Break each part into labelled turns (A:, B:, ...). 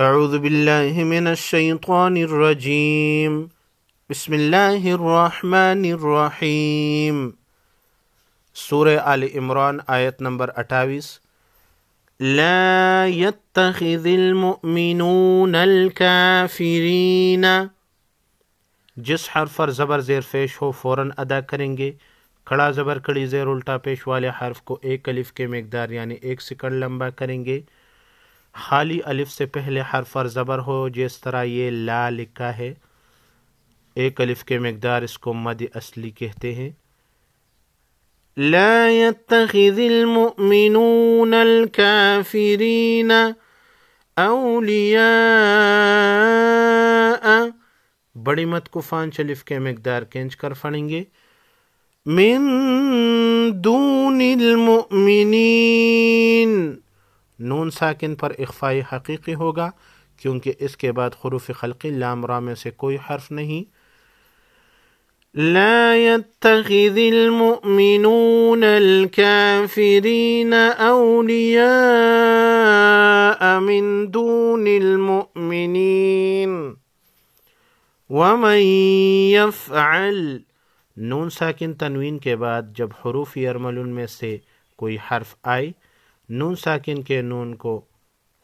A: اعوذ باللہ من الشیطان الرجیم بسم اللہ الرحمن الرحیم۔ سورہ آل عمران آیت نمبر 28۔ لا يتخذ المؤمنون الكافرین، جس حرف پر زبر زیر پیش ہو فوراً ادا کریں گے۔ کھڑا زبر کھڑی زیر الٹا پیش والے حرف کو ایک الف کے مقدار یعنی 1 سیکنڈ لمبا کریں گے۔ خالی الف سے پہلے حرف پر زبر ہو، جس طرح یہ لا لکھا ہے، ایک الف کے مقدار، اس کو مد اصلی کہتے ہیں۔ لا يتخذ المؤمنون الكافرین اولیاء، بڑی مد کو 5 الف کے مقدار کھینچ کر پڑھیں گے۔ من دون المؤمنین، نون ساکن پر اخفائی حقیقی ہوگا کیونکہ اس کے بعد حروف خلقی لام را میں سے کوئی حرف نہیں۔ لا يتخذ المؤمنون الكافرین اولیاء من دون المؤمنین ومن يفعل، نون ساکن تنوین کے بعد جب حروف یرملون میں سے کوئی حرف آئے، نون ساکن کے نون کو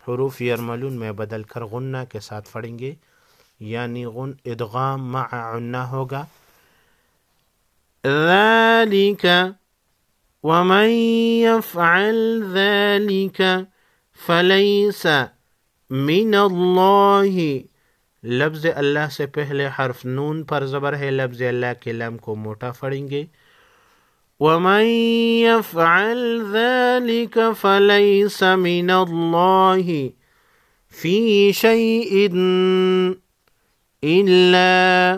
A: حروف یرملون میں بدل کر غنہ کے ساتھ پڑھیں گے، یعنی ادغام مع غنہ ہوگا۔ ذالک ومن یفعل ذالک فلیس من اللہ، لفظ اللہ سے پہلے حرف نون پر زبر ہے، لفظ اللہ کے لام کو موٹا پڑھیں گے۔ وَمَن يَفْعَلْ ذَلِكَ فَلَيْسَ مِنَ اللَّهِ فِي شَيْءٍ إِلَّا،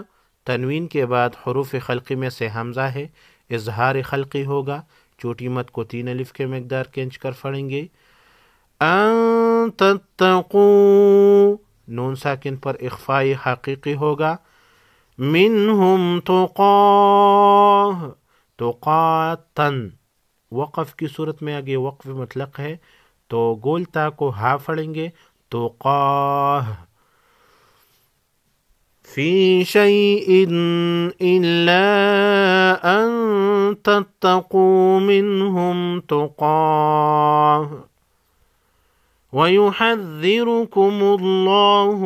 A: تنوین کے بعد حروف خلقی میں سے حمزہ ہے، اظہار خلقی ہوگا، چوٹی مد کو 3 الف کے مقدار کھینچ کر پڑھیں گے۔ أَن تَتَّقُوا، نون ساکن پر اخفائی حقیقی ہوگا۔ مِنْهُمْ تُقَاةٌ، توقاتن، وقف کی صورت میں آگے وقف مطلق ہے تو گول تا کو ہا پڑھیں گے، توقاہ۔ فی شیء الا ان تتقوا منہم تقاہ ویحذرکم اللہ،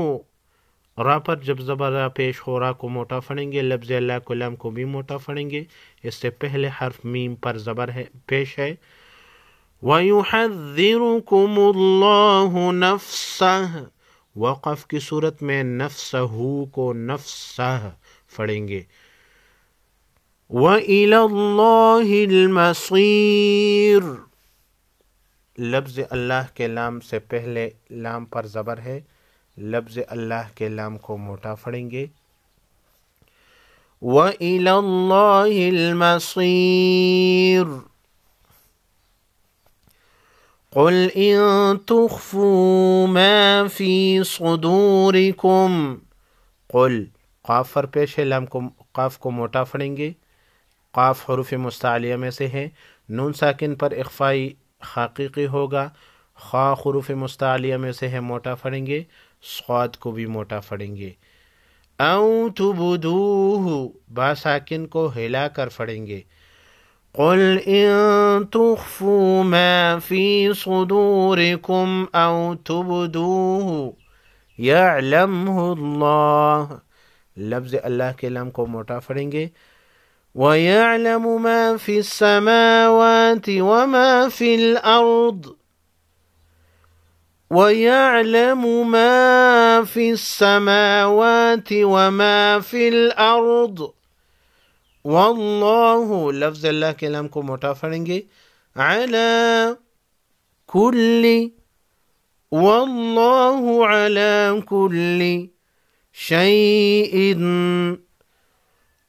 A: را پر جب زبر پیش ہو را کو موٹا پڑھیں گے، لفظ اللہ کو لام کو بھی موٹا پڑھیں گے، اس سے پہلے حرف میم پر زبر ہے پیش ہے۔ وَيُحَذِّرُكُمُ اللَّهُ نَفْسَهُ، وقف کی صورت میں نفسہو کو نفسہ پڑھیں گے۔ وَإِلَى اللَّهِ الْمَصِيرُ، لفظ اللہ کے لام سے پہلے لام پر زبر ہے، لفظ اللہ کے لام کو موٹا پڑھیں گے۔ وَإِلَى اللَّهِ الْمَصِيرُ، قُلْ إِن تُخْفُوا مَا فِي صُدُورِكُمْ، قُل قاف پر پیش ہے، لام کو قاف کو موٹا پڑھیں گے، قاف حروف مستعلیہ میں سے ہے، نون ساکن پر اخفائی حقیقی ہوگا، خا حروف مستعلیہ میں سے ہے، موٹا پڑھیں گے، صاد کو بھی موٹا پڑھیں گے۔ او تبدوہ، با ساکن کو ہلا کر پڑھیں گے۔ قل ان تخفوا ما فی صدورکم او تبدوہ یعلمہ اللہ، لفظ اللہ کے لام کو موٹا پڑھیں گے۔ وَيَعْلَمُ مَا فِي السَّمَاوَاتِ وَمَا فِي الْأَرْضِ، وَيَعْلَمُ مَا فِي السَّمَاوَاتِ وَمَا فِي الْأَرْضِ، وَاللَّهُ، لفظ اللہ کے لام کو موٹا پڑھیں گے، عَلَى كُلِّ، وَاللَّهُ عَلَى كُلِّ شَيْءٍ،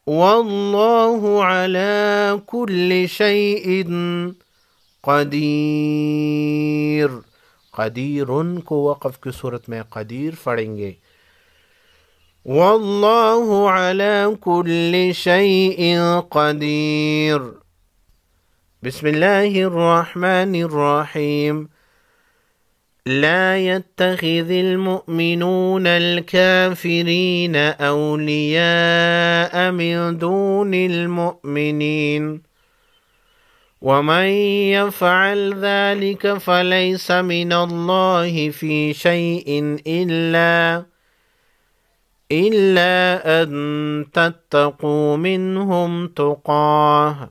A: وَاللَّهُ عَلَى كُلِّ شَيْءٍ قَدِيرٌ، قدیرن کو وقف کی صورت میں قدیر پڑھیں گے۔ وَاللَّهُ عَلَى كُلِّ شَيْءٍ قَدِيرٌ۔ بسم اللہ الرحمن الرحیم۔ لا يتخذ المؤمنون الكافرين أولياء من دون المؤمنين ومن يفعل ذلك فليس من الله في شيء إلا أن تتقوا منهم تقاه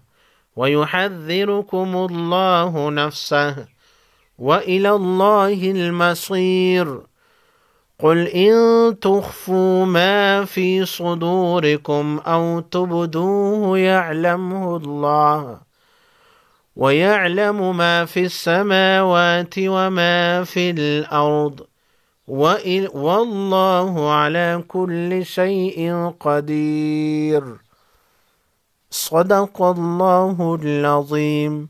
A: ويحذركم الله نفسه وإلى الله المصير قل إن تخفوا ما في صدوركم أو تبدوه يعلمه الله ويعلم ما في السماوات وما في الأرض والله على كل شيء قدير صدق الله العظيم.